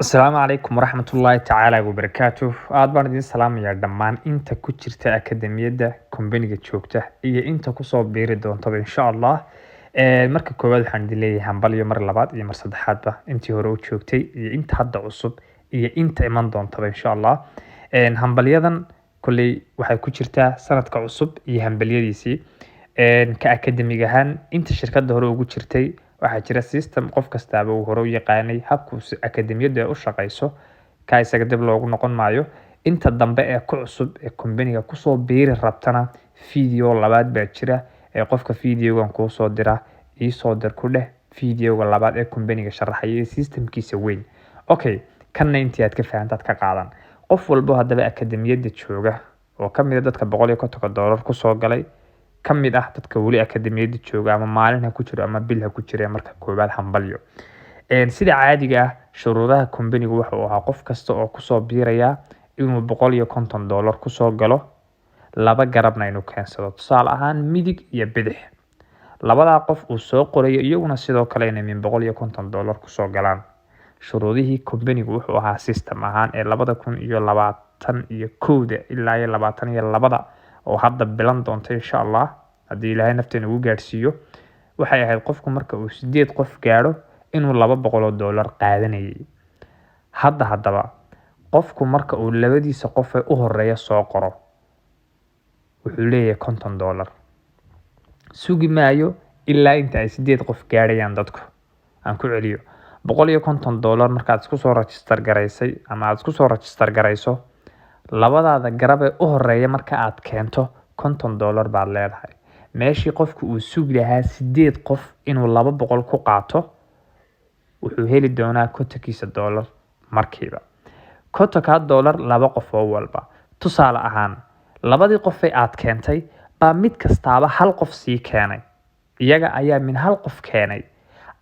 Asalaamu calaykum waraxmatullaahi tacaala wabarakaatuh. Aad baan idin salaamayaa dhammaan inta ku jirta akademiyadda kombaniga joogta iyo inta kusoo biiri doontaba insha Allah. Marka koowaad waxaan idin leeyahay hambalyo mar labaad iyo mar saddexaadba intii hore u joogtay iyo inta hadda cusub iyo inta iman doontaba insha Allah. Hambalyadan kolley waxay ku jirtaa sanadka cusub iyo hambalyadiisii. Ka akademiga ahaan inta shirkadda hore ugu jirtay waxaa jira system qof kastaaba uu hore u yaqaanay habku akademiyadda u shaqeyso ka isaga dib loogu noqon maayo. Inta dambe ee ku cusub ee kombaniga kusoo biiri rabtana video labaad baa jira ee qofka videogan kuu soo dira soo dir ku dheh videoga labaad ee kombaniga sharaxaya systemkiisa weyn. Okay, kanna intii aad ka fahantaad ka qaadan. Qof walbo haddaba akademiyadda jooga oo ka mid ah dadka $150 ku soo galay ka mid ah dadka wali akademiyadda jooga ama maalin ha ku jiro ama bil ha ku jiro marka koobaad hambalyo. Sida caadiga ah shuruudaha kombanigu wuxuu ahaa qof kasta oo kusoo biiraya inuu $150 ku soo galo laba garabna inuu keensado, tusaale ahaan midig iyo bidix. Labadaa qof uu soo qorayo iyaguna sidoo kale inay min $150 ku soo galaan. Shuruudihii kombanigu wuxuu ahaa system ahaan ee 2021 ilaa 2022 oo hadda bilan doonta insha Allah haddii Ilaahay nafteena ugu gaarsiiyo. Waxay ahayd qofku marka uu 8 qof gaaro inuu $200 qaadanayay. Haddaba qofku marka uu labadiisa qof ee u horeeya soo qoro wuxuu leeyahay $50. Sugi maayo ilaa inta ay 8 qof gaarayaan dadku. Aan ku celiyo $150 markaad isku soo register garaysay ama aad isku soo register garayso labadaada garab ee u horeeya marka aad keento $50 baad leedahay. Meeshii qofku uu sugi lahaa 8 qof inuu 200 ku qaato wuxuu heli doonaa $50 markiiba. $50 laba qof oo walba. Tusaale ahaan labadii qof ee aad keentay baa mid kastaaba hal qof sii keenay. Iyaga ayaa min hal qof keenay.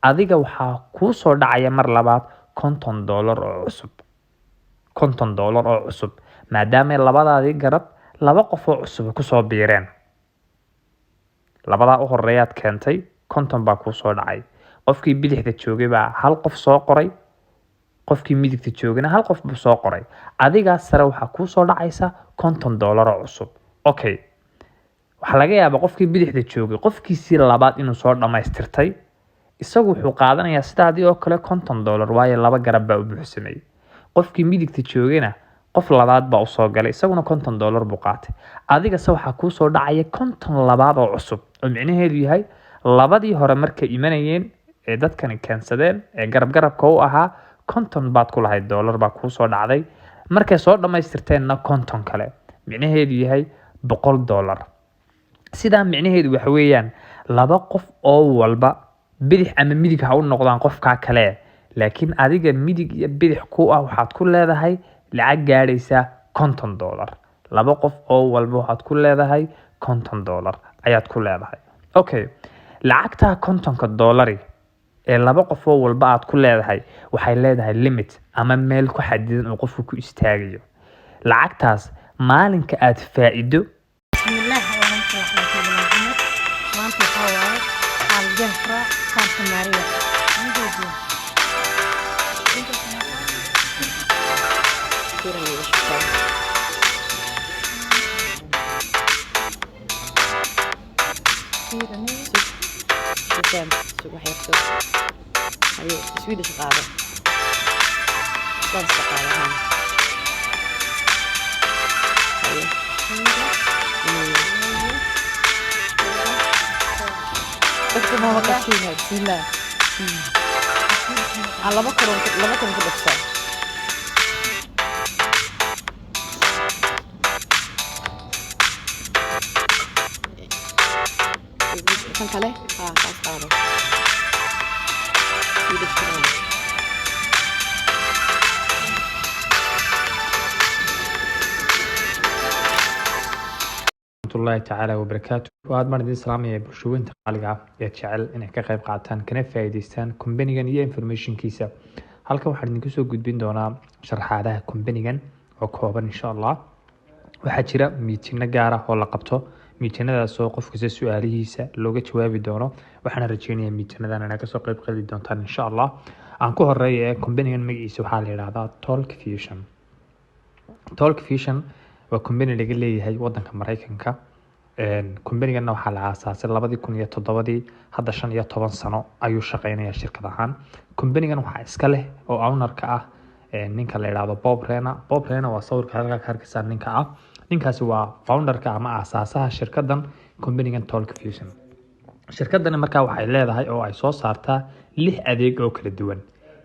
Adiga waxaa kuu soo dhacaya mar labaad $50 oo cusub. $50 oo cusub maadaama labadaadii garab laba qof oo cusub ku soo biireen. Labadaa u horeeyaad keentay 50 baa kuu soo dhacay. Qofkii bidixda joogay baa hal qof soo qoray. Qofkii midigta joogayna hal qof buu soo qoray. Adiga sare waxaa kuu soo dhacaysa $50 oo cusub. Okay. Waxa laga yaabaa qofkii bidixda joogay qofkiisii labaad inuu soo dhamaystirtay. Isagu wuxuu qaadanayaa sidaadii oo kale $50 waayo laba garab baa u buuxsamay. Qofkii midigta joogayna qof labaad baa u soo galay isaguna $50 buu qaatay. Adiga se waxaa kuu soo dhacaya 50 labaad oo cusub oo micnaheedu yahay labadii hore markay imanayeen ee dadkani keensadeen ee garabka u ahaa 50 baad ku lahayd dollar baa kuu soo dhacday. Markay soo dhamaystirteenna 50 kale micnaheedu yahay $100. Sidaa micnaheedu waxa weeyaan laba qof oo walba bidix ama midig ha u noqdaan qofka kale laakiin adiga midig iyo bidix ku ah waxaad ku leedahay lacag gaadhaysa $50. Laba qof oo walba waxaad ku leedahay $50 ayaad ku leedahay. Okay. Lacagta $50 ee laba qof oo walba aad ku leedahay waxay leedahay limit ama meel ku xadidan oo qofku ku istaagayo. Lacagtaas maalinka aad faa'iido bismillah waxaan ku waxaan maanta waxaa aljahra kaarta maariya Swedish qaado Svenska qaadahan ما وقفتيها بسم الله على بكرة في الأفصال كان كله خلاص قاعدة سويدش كمان الله تعالى وبركاته. وهذا مرة السلام يا برشوين تقالقة يتشعل إنك كقيب قاعدتان كنا فايدستان كومبانيجان iyo information kiisa. Halka waxaan idinku soo gudbin doonaa sharxaadaha kombanigan oo kooban insha Allah. Waxaa jira meeting gaar ah oo la qabto miitinadaas oo qof kasta su'aalihiisa looga jawaabi doono. Waxaan rajeynayaa miitinadan inaad kasoo qayb qaadan doontaan insha Allah. Aan ku horeeyo company-gan magaciisa waxaa la yiraahdaa Talk Fusion. Talk Fusion waa company laga leeyahay wadanka Mareykanka. Company-gan waxaa la aasaasay 2007 hadda 15 sano ayuu shaqeynayaa shirkad ahaan. Company-gan waxaa iska leh oo owner-ka ah ninka la yiraahdo Bob Rena. Bob Rena waa sawirka halka ka arkaysan ninka ah. Ninkaasi waa founder-ka ama aasaasaha shirkadan company-gan Talk Fusion. Shirkadan markaa waxay leedahay oo ay soo saartaa 6 adeeg oo kala duwan.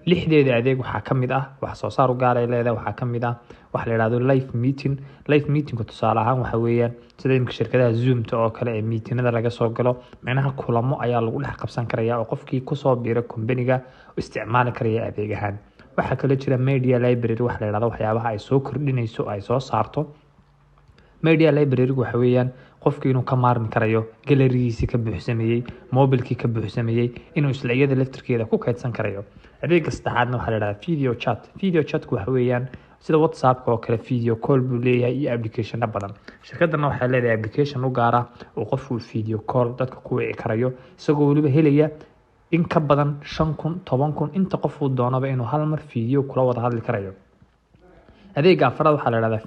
6deeda adeeg waxaa kamid ah wax soo saar u gaar ah leedahay waxaa kamid ah wax la yiraahdo live meeting. Live meeting ku tusaale ahaan waxa weeyaan sida imka shirkadaha Zoom oo kale ee meetinada laga soo galo macnaha kulamo ayaa lagu dhex qabsan karayaa oo qofkii ku soo biira company-ga isticmaali karaya adeeg ahaan. Waxa kale jira media library wax la yiraahdo waxyaabaha ay soo kordhinayso ay soo saarto. Media library waxa weeyaan qofkii inuu ka maarmi karayo galerigiisa ka buuxsameeyay mobilkii ka buuxsameeyay inuu isla iyada laftirkeeda ku kaydsan karayo. adeega saddexaadna waxaa la yiraahdaa video chat waxa weeyaan sida WhatsApp oo kale video call buu leeyahay iyo application badan. Shirkadana waxay leedahay application u gaar ah oo qofku video call dadka ku wici karayo isagoo waliba helaya in ka badan 5,000 10,000 inta qof uu doonaba inuu hal mar video kula wada hadli karayo. adeega afraad waxaa la yiraahdaa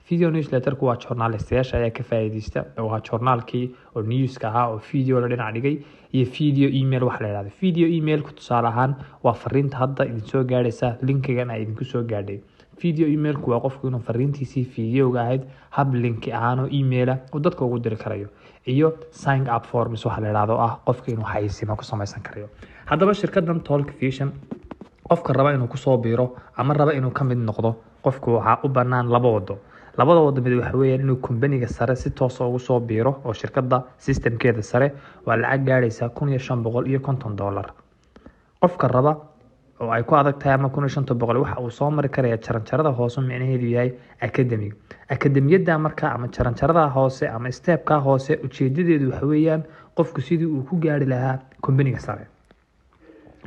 video newsletter kuwa journalistayaasha ayaa ka faa'iideysta waa journalkii oo newska ah oo video la dhinac dhigay iyo video email wax la yiraahdo. Video email ku tusaale ahaan waa fariinta hadda idin soo gaaraysa linkigan ay idinku soo gaadhay. Video email ku waa qofku inuu fariintiisii video-ga ahayd hab link ahaan oo email ah oo dadka ugu diri karayo iyo sign up forms wax la yiraahdo ah qofku inuu xayeysiimo ku samaysan karayo. Haddaba shirkadan Talk Fusion qofka raba inuu ku soo biiro ama raba inuu ka mid noqdo qofku waxa u banaan laba wado. Labada wado mid waxa weeyaan inuu company-ga sare si toos ah ugu soo biiro oo shirkadda system-keeda sare waa lacag gaaraysa $1,550. Qofka raba oo ay ku adag tahay ama $1,500 waxa uu soo mari karayaa jaranjarada hoose micnaheedu yahay academy. Academy-yada marka ama jaranjarada hoose ama step-ka hoose ujeedadeedu waxa weeyaan qofku sidii uu ku gaari lahaa company-ga sare.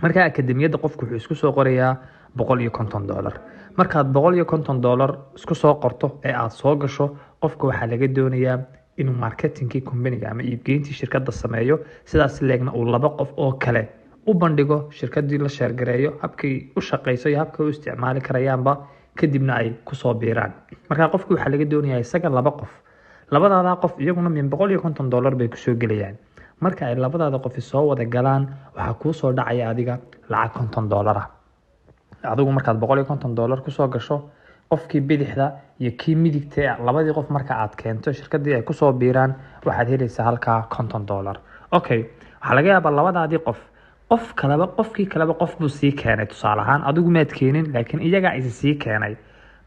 Marka academy-yada qofku wuxuu isku soo qorayaa $150. Markaad $150 isku soo qorto ee aad soo gasho qofka waxa laga doonayaa inuu marketingkii company-ga ama iibgeyntii shirkadda sameeyo sidaas leegna uu laba qof oo kale u bandhigo shirkaddii la share gareeyo habkay u shaqeyso iyo habkay u isticmaali karayaanba kadibna ay ku soo biiraan. Marka qofku waxa laga doonayaa isaga laba qof labadaada qof iyaguna $150 bay ku soo gelayaan. Marka ay labadaada qof soo wada galaan waxa ku soo dhacaya adiga lacag $50 ah. Adigu markaad $150 ku soo gasho qofkii bidixda iyo kii midigta labadii qof marka aad keento shirkaddii ay ku soo biiraan waxaad helaysaa halka $50. Okay, waxa laga yaabaa labadaadii qofkii kaleba qof buu sii keenay tusaale ahaan adigu maad keenin laakiin iyaga ay sii keenay.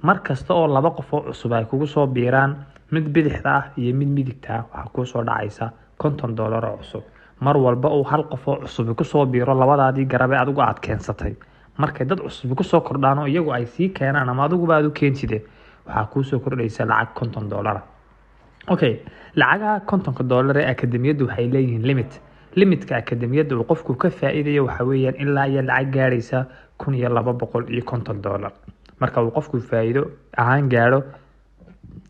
Markasta oo laba qof oo cusub ay kugu soo biiraan mid bidixda ah iyo mid midigta ah waxa ku soo dhacaysa $50 oo cusub. Mar walba oo hal qof oo cusub ku soo biiro labadaadii garabe adigu aad keensatay markay dad cusub ku soo kordhaan oo iyagu ay sii keenaan ama adigu baad u keentide waxa ku soo kordhaysa lacag $50. Okay, lacagaha $50 ee academy-yadu waxay leeyihiin limitka academy-yada uu qofku ka faa'iidayo waxa weeyaan ilaa iyo lacag gaaraysa $1,250. Marka uu qofku faa'iido ahaan gaaro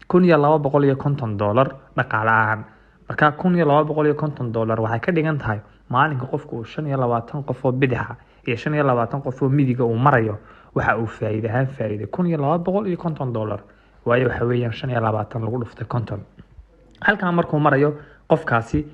$1,250 dhaqaale ahaan marka $1,250 waxay ka dhigan tahay maalinka qofku uu 25 qof oo bidaxa iyo 25 qof oo midiga uu marayo waxa uu faa'iido $1,250 waayo waxa weeyaan 25 lagu dhuftay 50. halka markuu marayo qofkaasi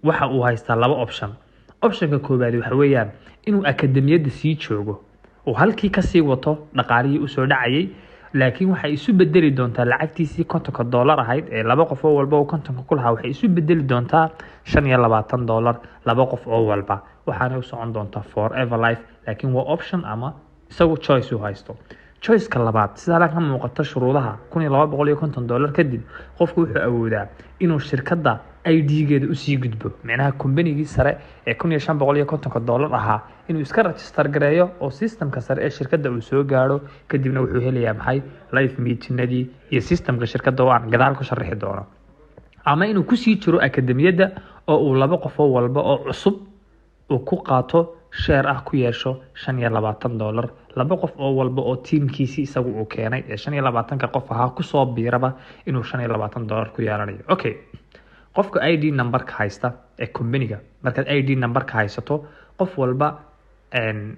waxa uu haystaa laba option-ka koobaad waxa weeyaan inuu academy-yada sii joogo oo halkii ka sii wato dhaqaalihii u soo dhacayay laakiin waxa isu bedeli doontaa lacagtiisii $50 ahayd ee laba qof oo walba oo 50 ku lahaa waxa isu bedeli doontaa $25 laba qof oo walba waxaana u socon doontaa forever life laakiin waa option ama isagu choice uu haysto. Choice-ka labaad sida la ka muuqata shuruudaha $1,250 kadib qofku wuxuu awoodaa inuu shirkadda ID-geeda u sii gudbo macnaha company-gii sare ee $1,550 ahaa inuu iska register gareeyo oo systemka sare ee shirkadda uu soo gaaro kadibna wuxuu helayaa maxay live meeting-nadii iyo systemka shirkadda oo aan gadaal ku sharaxi doono ama inuu ku sii jiro academy-yada oo uu laba qof walba oo cusub uu ku qaato share ah ku yeesho $25 laba qof oo walba oo tiimkiisii isagu uu keenay ee 25 qof ahaa ku soo biiraba inuu $25 ku yeelanayo. Okay, qofka ID number-ka haysta ee company-ga markaad ID number-ka haysato qof walba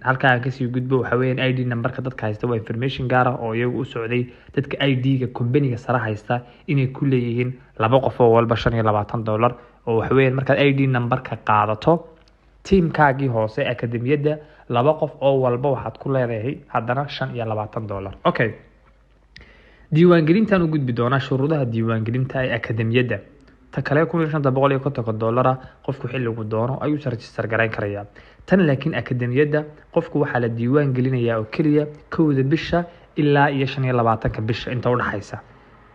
halkaan kasii gudbo waxa weeyaan ID number-ka dadka haysta waa information gaar ah oo iyagu u socday dadka ID-ga company-ga sare haysta inay ku leeyihiin laba qof oo walba $25 oo waxa weeyaan markaad ID number-ka qaadato tiimkaagii hoose akademiyada laba qof oo walba waxaad ku leedahay haddana $25. Okay, diiwaangelintan u gudbi doonaa shuruudaha diiwaangelinta ee akademiyada ta kale $1550 qofku xilligu doono ayuu register gareyn karayaa. tan laakiin akademiyada qofku waxa la diiwaan gelinayaa oo kaliya 1 bisha ilaa iyo 25 bisha inta u dhaxaysa.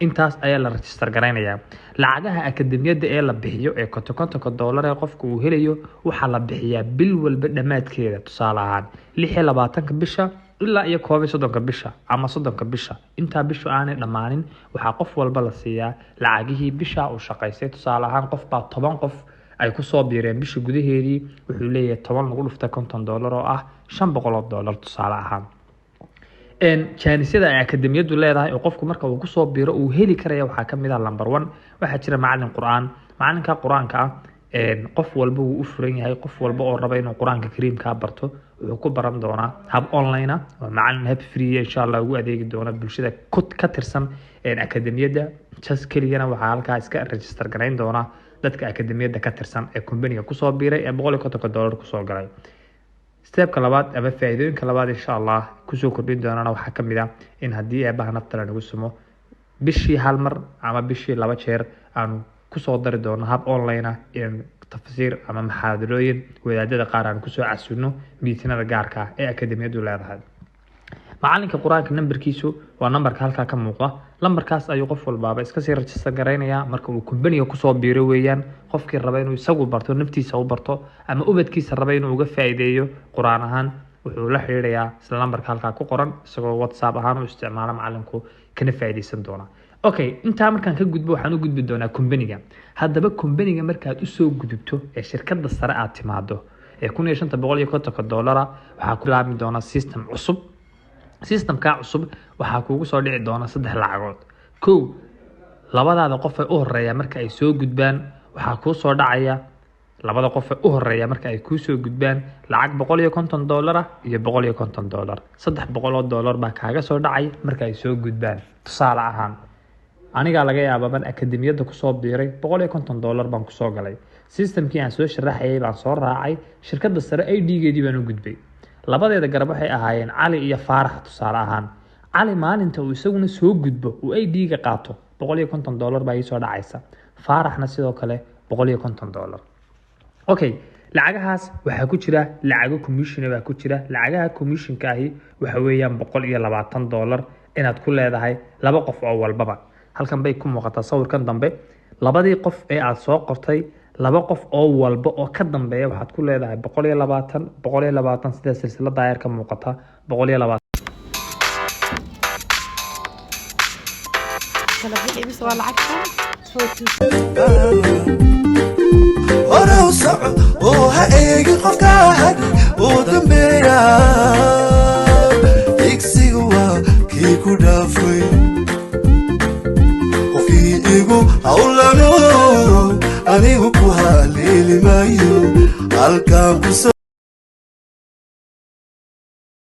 intaas ayaa la register gareynayaa. lacagaha akademiyada ee la bixiyo ee $50 ee qofku uu helayo waxa la bixiyaa bil walba dhamaadkeeda, tusaale ahaan 26 bisha ilaa iyo 30 bisha ama 30 bisha. inta bisha aanay dhamaanin waxa qof walba la siiyaa lacagihii bisha uu shaqaystay. tusaale ahaan qof baa 10 qof ay ku soo biireen bisha gudaheedii wuxuu leeyahay 10 lagu dhufta $50 oo ah $500 tusaale ahaan. jaanisada ay akademiyadu leedahay oo qofku marka uu ku soo biiro uu heli karaya waxa kamid ah number 1 waxa jira macallin quraan. macallinka quraanka qof walba uu u furan yahay. qof walba oo raba inuu quraanka kariimka barto wuxuu ku baran doonaa hab online ah oo macallin hab free insha Allah ugu adeegi doona bulshada ka tirsan akademiyada. just keliyana waxa halkaas iska register gareyn doona dadka akademiyada ka tirsan ee company-ga ku soo biiray ee $150 ku soo galay. stepka labaad ama faa'iidooyinka labaad insha Allah ku soo kordhin doonana waxa kamid ah in hadii eebaha nafta lagu sumo bishii hal mar ama bishii laba jeer aanu ku soo dari doono hab online ah in tafsiir ama maxaadarooyin wadaadada qaar aan ku soo casuuno miitinada gaarka ah ee akademiyadu leedahay. macallinka quraanka numberkiisu waa numberka halka ka muuqda. lambarkaas ayuu qof walba iska sii register gareynaya marka uu company-ga ku soo biiro weeyaan. qofkii raba inuu isagu barto naftiisa u barto ama ubadkiisa raba inuu uga faa'iideeyo quraan ahaan wuxuu la xiriirayaa isla lambarka halka ku qoran isagoo WhatsApp ahaan u isticmaala macallinku kana faa'iideysan doona. Okay, inta markaan ka gudbo waxaan u gudbi doonaa company-ga. haddaba company-ga markaad u soo gudubto ee shirkadda sare aad timaado ee $1550 waxa ku laami doona system cusub. systemka cusub waxa kuugu soo dhici doona 3 lacagood. 1 labadaada qof ee u horeeya marka ay soo gudbaan waxa ku soo dhacaya labada qof ee u horeeya marka ay ku soo gudbaan lacag $150 iyo $150. $300 baa kaaga soo dhacay marka ay soo gudbaan. tusaale ahaan aniga laga yaabaa ban akademiyada ku soo biiray $150 baan ku soo galay. systemkii aan soo sharaxayay baan soo raacay shirkadda sare ID-geedii baan u gudbay. labadeeda garab waxay ahaayeen Cali iyo Faarax. tusaale ahaan Cali maalinta uu isaguna soo gudbo uu ID-ga qaato $150 baa soo dhacaysa. Faaraxna sidoo kale $150. Okay, lacagahaas waxa ku jira lacago commission baa ku jira. lacagaha commission-ka ahi waxa weeyaan $120 inaad ku leedahay laba qof oo walbaba. halkan bay ku muuqataa sawirkan dambe labadii qof ee aad soo qortay laba qof oo walba oo ka dambeeya waxaad ku leedahay $120 sida silsilada ayar ka muuqata $120. kala bixi bis waa lacagtan ورا وصعب وهايجي قفكاهك ودمبيا يكسيوا كيكو دافوي وفي إيجو أولانو أنيو كوها ليلي مايو الكامبوس